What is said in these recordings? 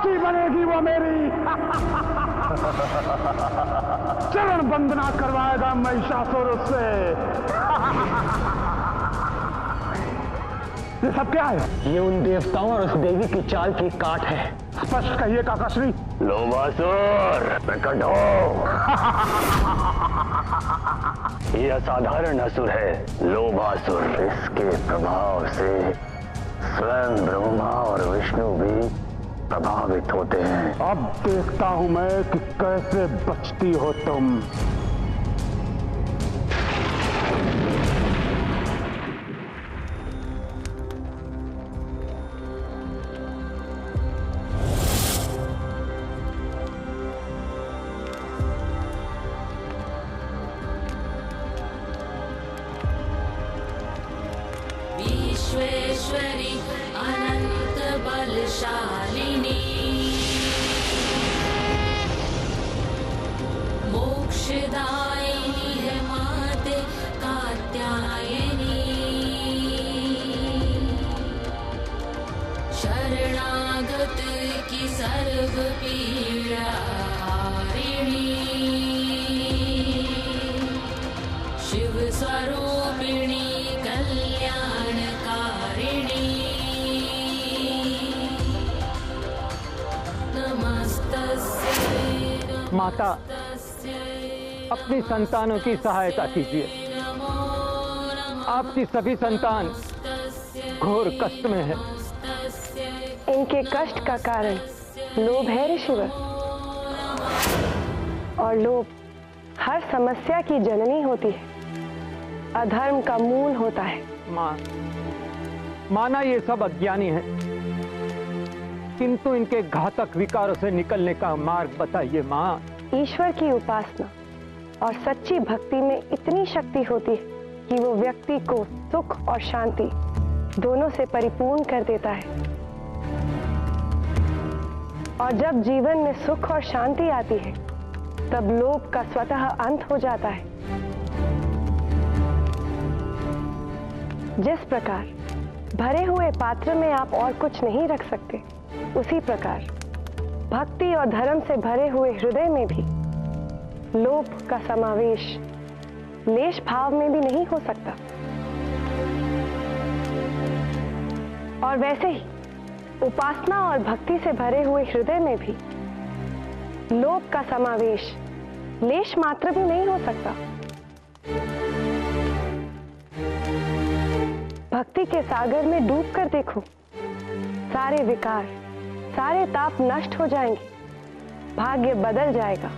दासी बनेगी वो मेरी। चरण वंदना करवाएगा महिषासुर उससे। ये सब क्या है? ये उन देवताओं और उस देवी की चाल की काट है। स्पष्ट कहिए काकाश्री। लोभासुर प्रकट हो। ये असाधारण असुर है लोभासुर। इसके प्रभाव से स्वयं ब्रह्मा और विष्णु भी प्रभावित होते हैं। अब देखता हूं मैं कि कैसे बचती हो तुम। विश्वेश्वरी अनंत बलशालिनी मोक्षदायिनी है माते कात्यायनी शरणागत की सर्व पीड़ा हारिणी शिव स्वरूपिणी माता, अपनी संतानों की सहायता कीजिए। आपकी सभी संतान घोर कष्ट में है। इनके कष्ट का कारण लोभ है ऋषिवर, और लोभ हर समस्या की जननी होती है, अधर्म का मूल होता है। माना ये सब अज्ञानी है, किंतु इनके घातक विकारों से निकलने का मार्ग बताइए माँ। ईश्वर की उपासना और सच्ची भक्ति में इतनी शक्ति होती है कि वो व्यक्ति को सुख और शांति दोनों से परिपूर्ण कर देता है। और जब जीवन में सुख और शांति आती है, तब लोभ का स्वतः अंत हो जाता है। जिस प्रकार भरे हुए पात्र में आप और कुछ नहीं रख सकते, उसी प्रकार भक्ति और धर्म से भरे हुए हृदय में भी लोभ का समावेश लेश भाव में भी नहीं हो सकता। और वैसे ही उपासना और भक्ति से भरे हुए हृदय में भी लोभ का समावेश लेश मात्र भी नहीं हो सकता। भक्ति के सागर में डूब कर देखो, सारे विकार, सारे ताप नष्ट हो जाएंगे, भाग्य बदल जाएगा।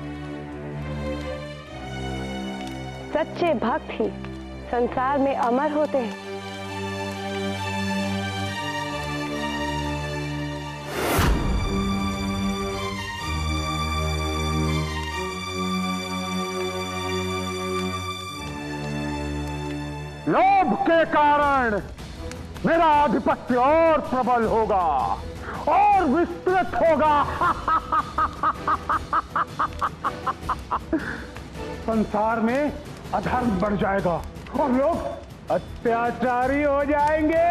सच्चे भक्त ही संसार में अमर होते हैं। लोभ के कारण मेरा आधिपत्य और प्रबल होगा और विस्तृत होगा। संसार में अधर्म बढ़ जाएगा और लोग अत्याचारी हो जाएंगे।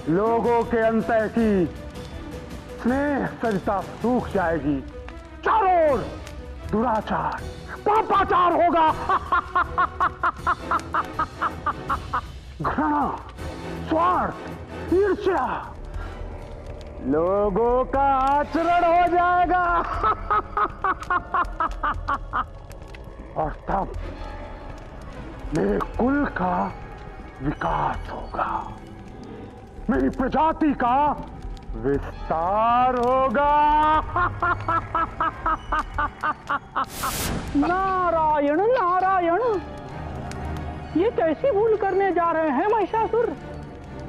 लोगों के अंतर की स्नेह सरिता सूख जाएगी। चारों ओर दुराचार, पापाचार होगा। घृणा, स्वार्थ, ईर्ष्या, लोगों का आचरण हो जाएगा। और तब मेरे कुल का विकास होगा, मेरी प्रजाति का विस्तार होगा। नारायण नारायण, ये कैसी भूल करने जा रहे हैं महिषासुर?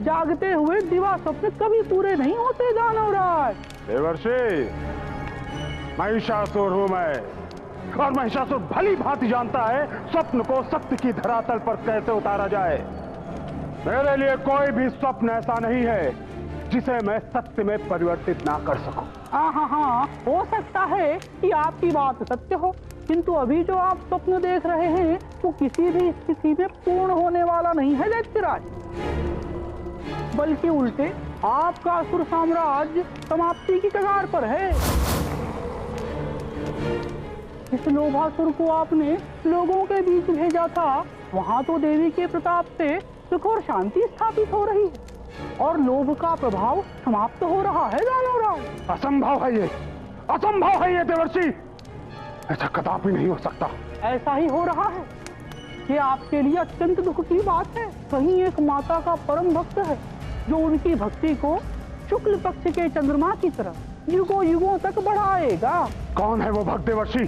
जागते हुए दिवा स्वप्न कभी पूरे नहीं होते दानवराज। देवर्षि, महिषासुर हूं मैं, और महिषासुर भली भांति जानता है स्वप्न को सत्य की धरातल पर कैसे उतारा जाए। मेरे लिए कोई भी स्वप्न ऐसा नहीं है जिसे मैं सत्य में परिवर्तित ना कर सकूं। हाँ, हो सकता है कि आपकी बात सत्य हो, किंतु अभी जो आप स्वप्न देख रहे हैं वो किसी भी स्थिति में पूर्ण होने वाला नहीं है दैत्यराज, बल्कि उल्टे आपका असुर साम्राज्य समाप्ति की कगार पर है। इस लोभासुर को आपने लोगों के बीच भेजा था, वहाँ तो देवी के प्रताप से सुख और शांति स्थापित हो रही है और लोभ का प्रभाव समाप्त हो रहा है दानवराज। असंभव है ये, असंभव है ये देवर्षि, ऐसा कदापि नहीं हो सकता। ऐसा ही हो रहा है। ये आपके लिए अत्यंत दुख की बात है। कहीं एक माता का परम भक्त है जो उनकी भक्ति को शुक्ल पक्ष के चंद्रमा की तरह युगों युगों तक बढ़ाएगा। कौन है वो भक्त देवर्षि?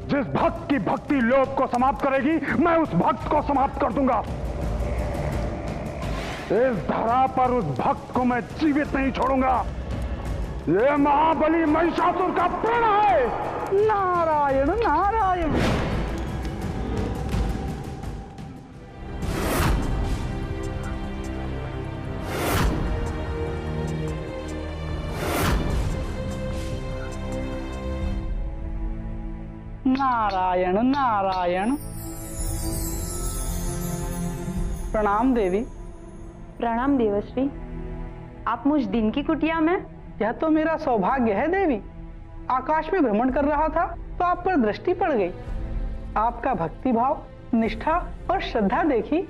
जिस भक्त की भक्ति लोभ को समाप्त करेगी, मैं उस भक्त को समाप्त कर दूंगा। इस धरा पर उस भक्त को मैं जीवित नहीं छोड़ूंगा। ये महाबली महिषासुर का प्रण है। नारायण नारायण। नारायण नारायण। प्रणाम देवी। प्रणाम देवश्री। आप मुझ दिन की कुटिया में? यह तो मेरा सौभाग्य है देवी। आकाश में भ्रमण कर रहा था तो आप पर दृष्टि पड़ गई। आपका भक्ति भाव, निष्ठा और श्रद्धा देखी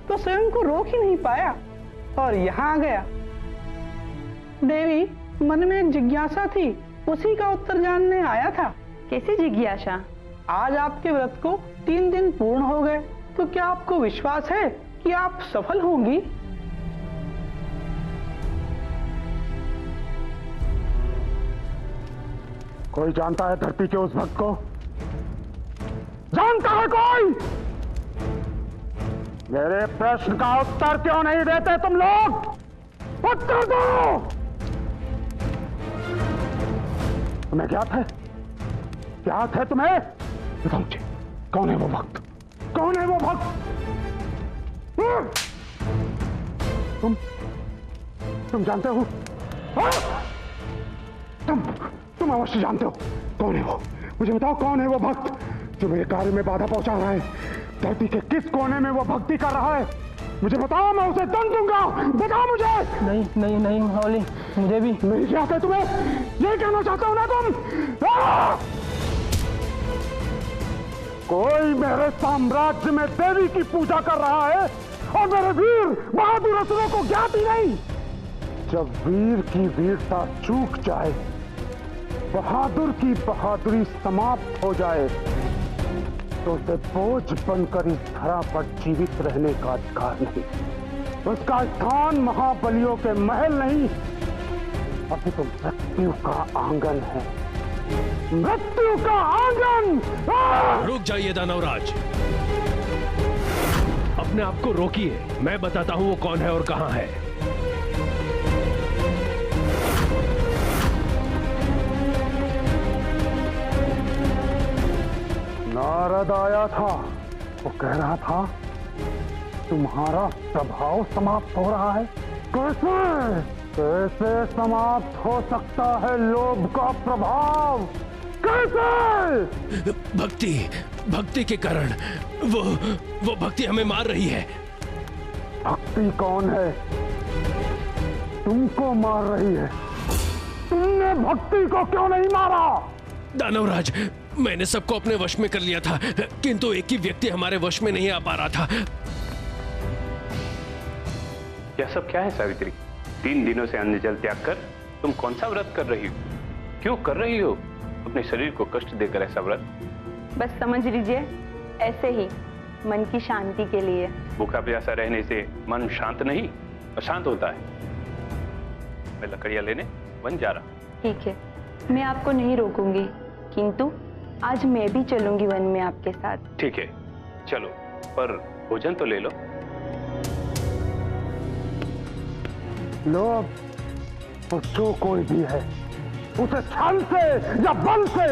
तो स्वयं को रोक ही नहीं पाया और यहाँ आ गया। देवी, मन में एक जिज्ञासा थी, उसी का उत्तर जानने आया था। कैसी जिज्ञासा? आज आपके व्रत को 3 दिन पूर्ण हो गए, तो क्या आपको विश्वास है कि आप सफल होंगी? कोई जानता है धरती के उस भक्त को? जानता है कोई? मेरे प्रश्न का उत्तर क्यों नहीं देते तुम लोग? उत्तर दो। तुम्हें ज्ञात है? ज्ञात है तुम्हें? बताओ मुझे, कौन है वो भक्त? कौन है वो भक्त? तुम जानते हो? तुम अवश्य जानते हो कौन है वो। मुझे बताओ, कौन है वो भक्त जो मेरे कार्य में बाधा पहुंचा रहा है? धरती के किस कोने में वो भक्ति कर रहा है? मुझे बताओ, मैं उसे दंड दूंगा। बताओ मुझे। नहीं नहीं नहीं महाबली, मुझे भी नहीं ज्ञात है तुम्हें? ये कहना चाहते हो ना तुम? कोई मेरे साम्राज्य में देवी की पूजा कर रहा है और मेरे वीर बहादुर असुरों को ज्ञात ही नहीं। जब वीर की वीरता चूक जाए, बहादुर की बहादुरी समाप्त हो जाए, तो उसे बोझ बनकर इस धरा पर जीवित रहने का अधिकार नहीं। उसका स्थान महाबलियों के महल नहीं, अभी तो मृत्यु का आंगन है। मृत्यु का आंगन। रुक जाइए दानवराज, अपने आप को रोकिए। मैं बताता हूं वो कौन है और कहां है। नारद आया था, वो कह रहा था तुम्हारा प्रभाव समाप्त हो रहा है। कैसे कैसे समाप्त हो सकता है लोभ का प्रभाव? कैसे? भक्ति के कारण वो भक्ति हमें मार रही है। भक्ति कौन है? तुमको मार रही है। तुमने भक्ति को क्यों नहीं मारा? दानवराज, मैंने सबको अपने वश में कर लिया था, किंतु एक ही व्यक्ति हमारे वश में नहीं आ पा रहा था। यह सब क्या है सावित्री? 3 दिनों से अन्न जल त्याग कर तुम कौन सा व्रत कर रही हो? क्यों कर रही हो अपने शरीर को कष्ट देकर ऐसा व्रत? बस समझ लीजिए, ऐसे ही मन की शांति के लिए। भूखा प्यासा रहने से मन शांत नहीं अशांत होता है। मैं लकड़ियां लेने वन जा रहा। ठीक है, मैं आपको नहीं रोकूंगी, किंतु आज मैं भी चलूंगी वन में आपके साथ। ठीक है, चलो, पर भोजन तो ले लो। लोग तो जो कोई भी है, उसे छल से या बल से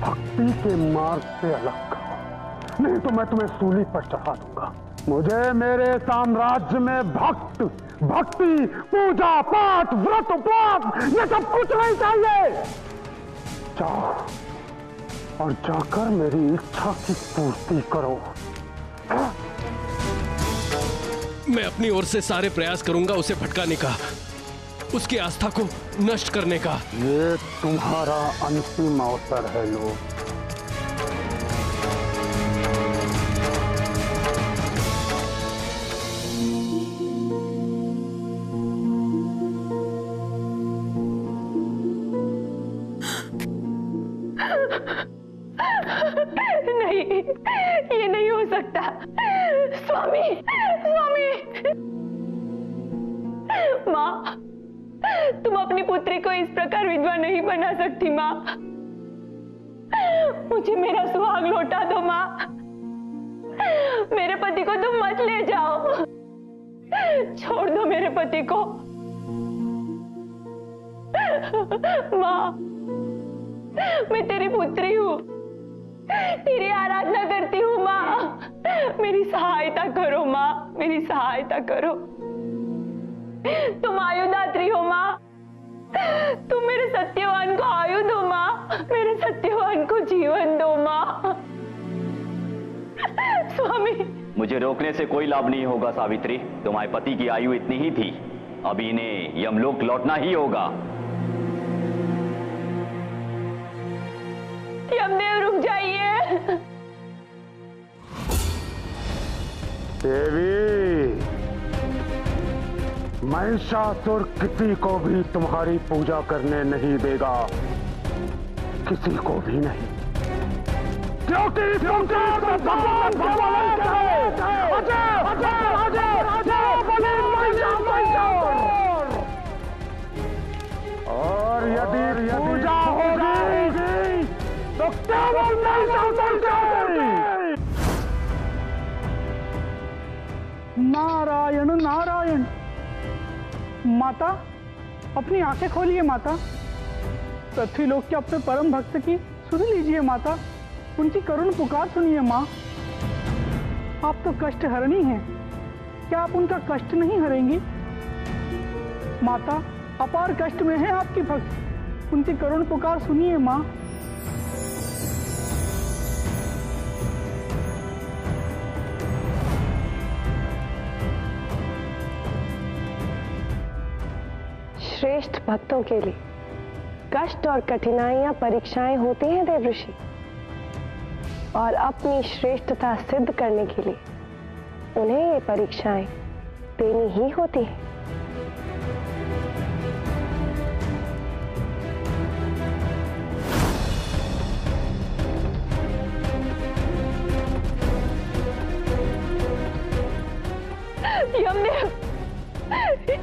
भक्ति के मार्ग से अलग करो, नहीं तो मैं तुम्हें सूली पर चढ़ा दूंगा। मुझे मेरे साम्राज्य में भक्ति, पूजा पाठ, व्रत उपवास ये सब कुछ नहीं चाहिए। जाओ और जाकर मेरी इच्छा की पूर्ति करो। मैं अपनी ओर से सारे प्रयास करूंगा उसे भटकाने का, उसकी आस्था को नष्ट करने का। ये तुम्हारा अंतिम अवसर है लोग। नहीं, ये नहीं हो सकता। स्वामी, स्वामी, माँ, तुम अपनी पुत्री को इस प्रकार विधवा नहीं बना सकती माँ। मुझे मेरा सुहाग लौटा दो माँ। मेरे पति को तुम मत ले जाओ, छोड़ दो मेरे पति को। माँ, मैं तेरी पुत्री हूँ, तेरी आराधना करती हूँ माँ। मेरी सहायता करो माँ, मेरी सहायता करो। तुम आयुदात्री हो माँ, तुम मेरे सत्यवान को आयु दो माँ, मेरे सत्यवान को जीवन दो माँ। स्वामी, मुझे रोकने से कोई लाभ नहीं होगा सावित्री। तुम्हारे पति की आयु इतनी ही थी, अब इन्हें यमलोक लौटना ही होगा। यमदेव रुक जाइए। देवी, महिषासुर किसी को भी तुम्हारी पूजा करने नहीं देगा, किसी को भी नहीं, क्योंकि भगवान और यदि पूजा होगी तो केवल महिषासुर की। नारायण नारायण। माता, अपनी आंखें खोलिए माता। पृथ्वीलोक के अपने परम भक्त की सुन लीजिए माता, उनकी करुण पुकार सुनिए माँ। आप तो कष्ट हरणी हैं, क्या आप उनका कष्ट नहीं हरेंगी? माता, अपार कष्ट में है आपकी भक्त, उनकी करुण पुकार सुनिए माँ। श्रेष्ठ भक्तों के लिए कष्ट और कठिनाइयां परीक्षाएं होती हैं देव ऋषि, और अपनी श्रेष्ठता सिद्ध करने के लिए उन्हें ये परीक्षाएं देनी ही होती हैं। यमदेव,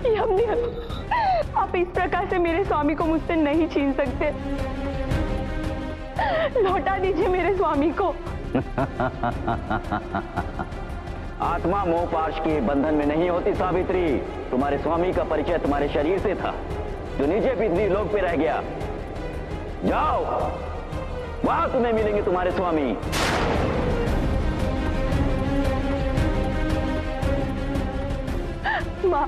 यमदेव, आप इस प्रकार से मेरे स्वामी को मुझसे नहीं छीन सकते। लौटा दीजिए मेरे स्वामी को। आत्मा मोह पाश के बंधन में नहीं होती सावित्री। तुम्हारे स्वामी का परिचय तुम्हारे शरीर से था, जो नीचे पृथ्वी लोक पे रह गया। जाओ, वहां तुम्हें मिलेंगे तुम्हारे स्वामी। माँ,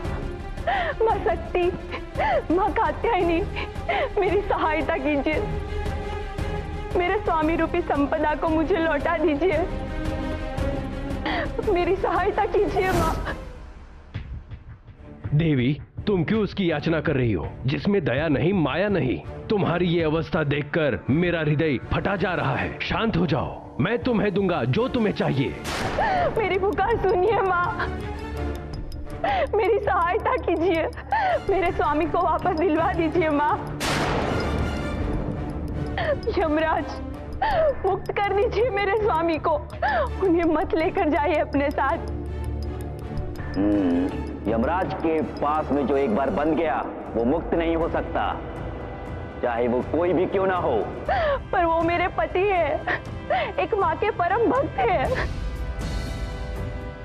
माँ शक्ति, माँ कात्यायनी, मेरी सहायता कीजिए। मेरे स्वामी रूपी संपदा को मुझे लौटा दीजिए। मेरी सहायता कीजिए माँ। देवी, तुम क्यों उसकी याचना कर रही हो जिसमें दया नहीं, माया नहीं? तुम्हारी ये अवस्था देखकर मेरा हृदय फटा जा रहा है। शांत हो जाओ, मैं तुम्हें दूंगा जो तुम्हें चाहिए। मेरी पुकार सुनिए माँ, मेरी सहायता कीजिए। मेरे स्वामी को वापस दिलवा दीजिए माँ। यमराज, मुक्त कर दीजिए मेरे स्वामी को, उन्हें मत लेकर जाइए अपने साथ। यमराज के पास में जो एक बार बंध गया वो मुक्त नहीं हो सकता, चाहे वो कोई भी क्यों ना हो। पर वो मेरे पति है, एक माँ के परम भक्त है।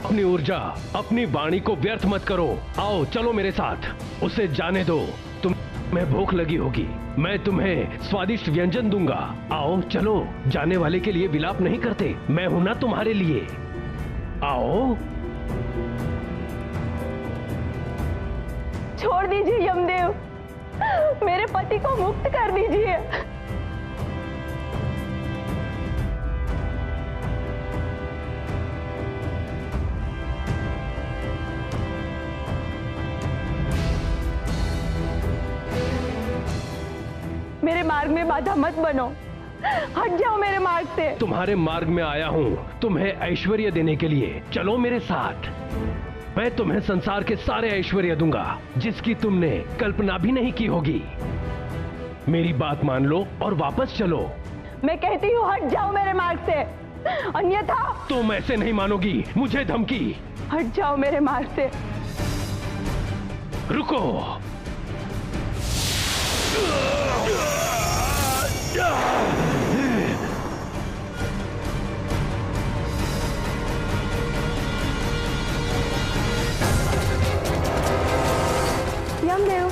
अपनी ऊर्जा, अपनी वाणी को व्यर्थ मत करो। आओ चलो मेरे साथ, उसे जाने दो। तुम्हें भूख लगी होगी, मैं तुम्हें स्वादिष्ट व्यंजन दूंगा। आओ चलो, जाने वाले के लिए विलाप नहीं करते, मैं हूं ना तुम्हारे लिए। आओ। छोड़ दीजिए यमदेव, मेरे पति को मुक्त कर दीजिए। मार्ग में बाधा मत बनो, हट जाओ मेरे मार्ग से। तुम्हारे मार्ग में आया हूँ तुम्हें ऐश्वर्य देने के लिए। चलो मेरे साथ, मैं तुम्हें संसार के सारे ऐश्वर्य दूंगा जिसकी तुमने कल्पना भी नहीं की होगी। मेरी बात मान लो और वापस चलो। मैं कहती हूँ हट जाओ मेरे मार्ग से, अन्यथा तुम ऐसे नहीं मानोगी। मुझे धमकी। हट जाओ मेरे मार्ग से। रुको। यमदेव।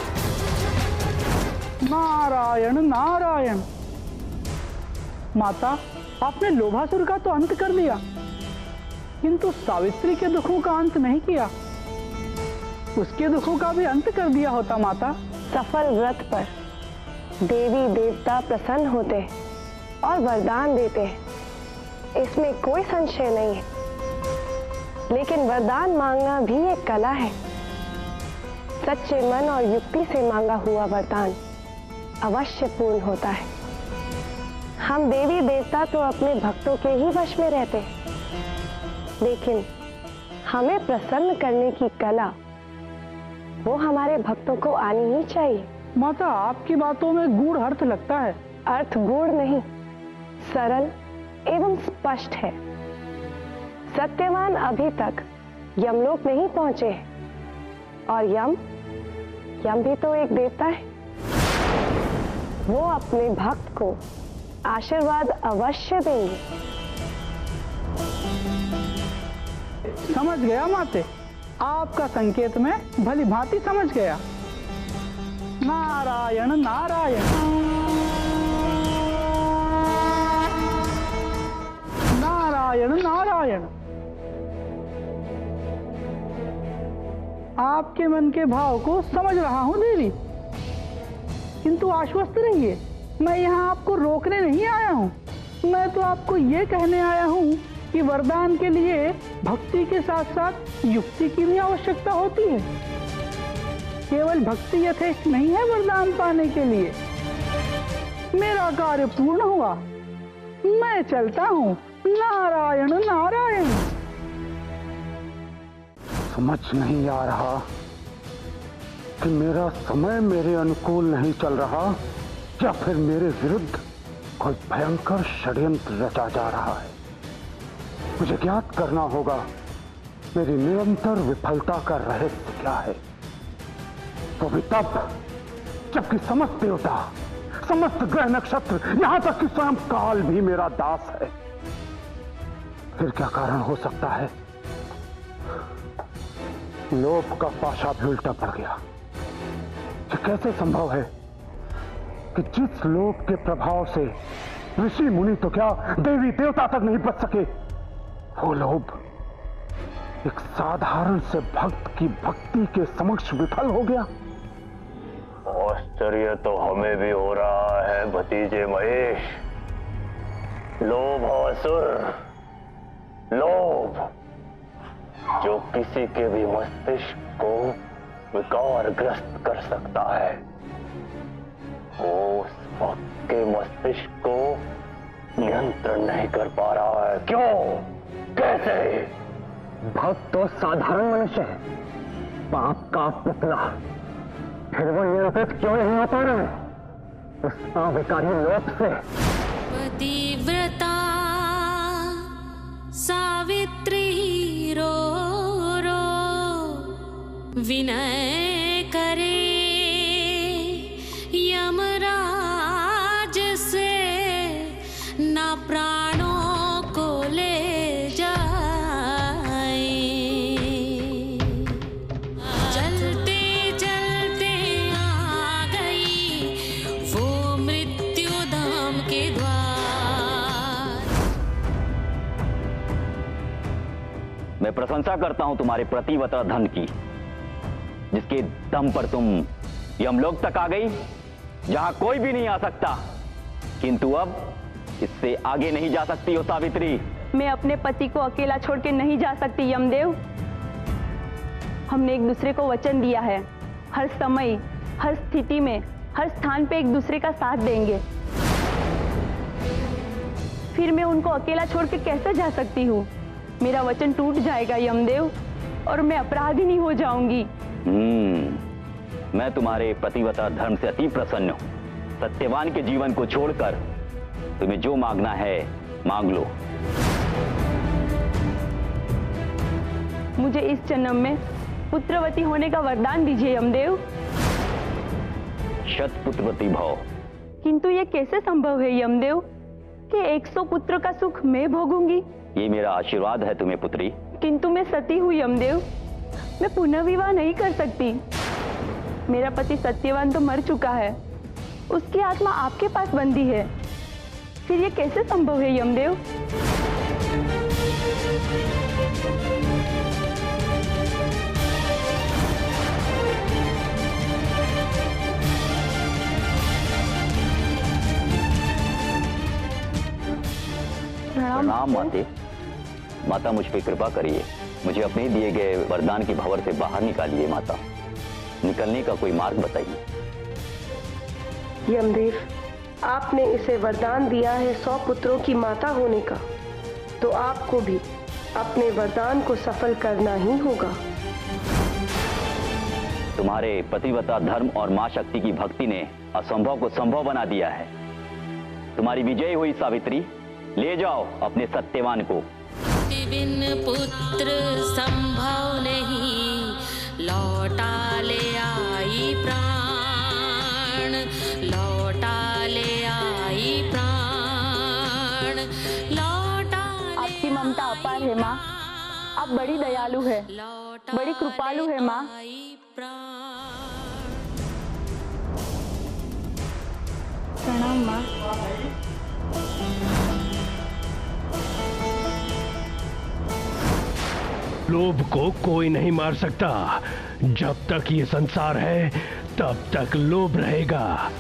नारायण नारायण। माता, आपने लोभासुर का तो अंत कर दिया, किंतु सावित्री के दुखों का अंत नहीं किया। उसके दुखों का भी अंत कर दिया होता माता। सफल व्रत पर देवी देवता प्रसन्न होते हैं और वरदान देते हैं, इसमें कोई संशय नहीं है। लेकिन वरदान मांगना भी एक कला है। सच्चे मन और युक्ति से मांगा हुआ वरदान अवश्य पूर्ण होता है। हम देवी देवता तो अपने भक्तों के ही वश में रहते हैं, लेकिन हमें प्रसन्न करने की कला वो हमारे भक्तों को आनी ही चाहिए। माता, आपकी बातों में गूढ़ अर्थ लगता है। अर्थ गूढ़ नहीं, सरल एवं स्पष्ट है। सत्यवान अभी तक यमलोक नहीं पहुंचे हैं, और यम भी तो एक देवता है। वो अपने भक्त को आशीर्वाद अवश्य देंगे। समझ गया माते, आपका संकेत में भली भांति समझ गया। नारायण नारायण। नारायण नारायण। आपके मन के भाव को समझ रहा हूं देवी, किंतु आश्वस्त रहिए, मैं यहाँ आपको रोकने नहीं आया हूँ। मैं तो आपको ये कहने आया हूँ कि वरदान के लिए भक्ति के साथ साथ युक्ति की भी आवश्यकता होती है। केवल भक्ति यथेष्ट नहीं है वरदान पाने के लिए। मेरा कार्य पूर्ण हुआ, मैं चलता हूँ। नारायण नारायण। समझ नहीं आ रहा कि मेरा समय मेरे अनुकूल नहीं चल रहा, या फिर मेरे विरुद्ध कोई भयंकर षड्यंत्र रचा जा रहा है। मुझे ज्ञात करना होगा मेरी निरंतर विफलता का रहस्य क्या है। तो भी तब जबकि समस्त देवता, समस्त ग्रह नक्षत्र, यहां तक कि स्वयं काल भी मेरा दास है। फिर क्या कारण हो सकता है? लोभ का पाशा भी उल्टा पड़ गया। ये कैसे संभव है कि जिस लोभ के प्रभाव से ऋषि मुनि तो क्या देवी देवता तक नहीं बच सके, वो लोभ एक साधारण से भक्त की भक्ति के समक्ष विफल हो गया। आश्चर्य तो हमें भी हो रहा है भतीजे महेश। लोभ असुर, लोभ जो किसी के भी मस्तिष्क को विकारग्रस्त कर सकता है, वो उस भक्त के मस्तिष्क को नियंत्रण नहीं कर पा रहा है। क्यों? कैसे? भक्त तो साधारण मनुष्य है, पाप का पुतला, फिर वो नियंत्रित क्यों नहीं हो पा रहा है उस अविकारी लोभ से? पतिव्रता सावित्री रो रो विनय करे यमराज से, ना प्राणों को ले जाए। चलते चलते आ गई वो मृत्यु धाम के द्वार। मैं प्रशंसा करता हूं तुम्हारे प्रतिव्रता धन की, जिसके दम पर तुम यमलोक तक आ गई, जहां कोई भी नहीं आ सकता। किंतु अब इससे आगे नहीं जा सकती हो सावित्री। मैं अपने पति को अकेला छोड़ के नहीं जा सकती यमदेव। हमने एक दूसरे को वचन दिया है, हर समय हर स्थिति में हर स्थान पे एक दूसरे का साथ देंगे। फिर मैं उनको अकेला छोड़ के कैसे जा सकती हूँ? मेरा वचन टूट जाएगा यमदेव, और मैं अपराधिनी हो जाऊंगी। मैं तुम्हारे पतिव्रता धर्म से अति प्रसन्न हूँ। सत्यवान के जीवन को छोड़कर तुम्हें जो मांगना है मांग लो। मुझे इस जन्म में पुत्रवती होने का वरदान दीजिए यमदेव। शतपुत्रवती भव। किंतु ये कैसे संभव है यमदेव कि 100 पुत्र का सुख मैं भोगूंगी? ये मेरा आशीर्वाद है तुम्हें पुत्री। किंतु मैं सती हूँ यमदेव, मैं पुनः विवाह नहीं कर सकती। मेरा पति सत्यवान तो मर चुका है, उसकी आत्मा आपके पास बंदी है। फिर ये कैसे संभव है यमदेव? प्रणाम माते। माता मुझ पे कृपा करिए, मुझे अपने दिए गए वरदान की भंवर से बाहर निकालिए माता। निकलने का कोई मार्ग बताइए। यमदेव, आपने इसे वरदान दिया है 100 पुत्रों की माता होने का, तो आपको भी अपने वरदान को सफल करना ही होगा। तुम्हारे पतिव्रता धर्म और मां शक्ति की भक्ति ने असंभव को संभव बना दिया है। तुम्हारी विजय हुई सावित्री। ले जाओ अपने सत्यवान को। बिन पुत्र संभव नहीं, लौटा ले आई प्राण, लौटा ले आई प्राण, लौटा। आपकी ममता अपार है माँ, आप बड़ी दयालु है, बड़ी कृपालु है माँ। प्रणाम माँ। लोभ को कोई नहीं मार सकता। जब तक ये संसार है तब तक लोभ रहेगा।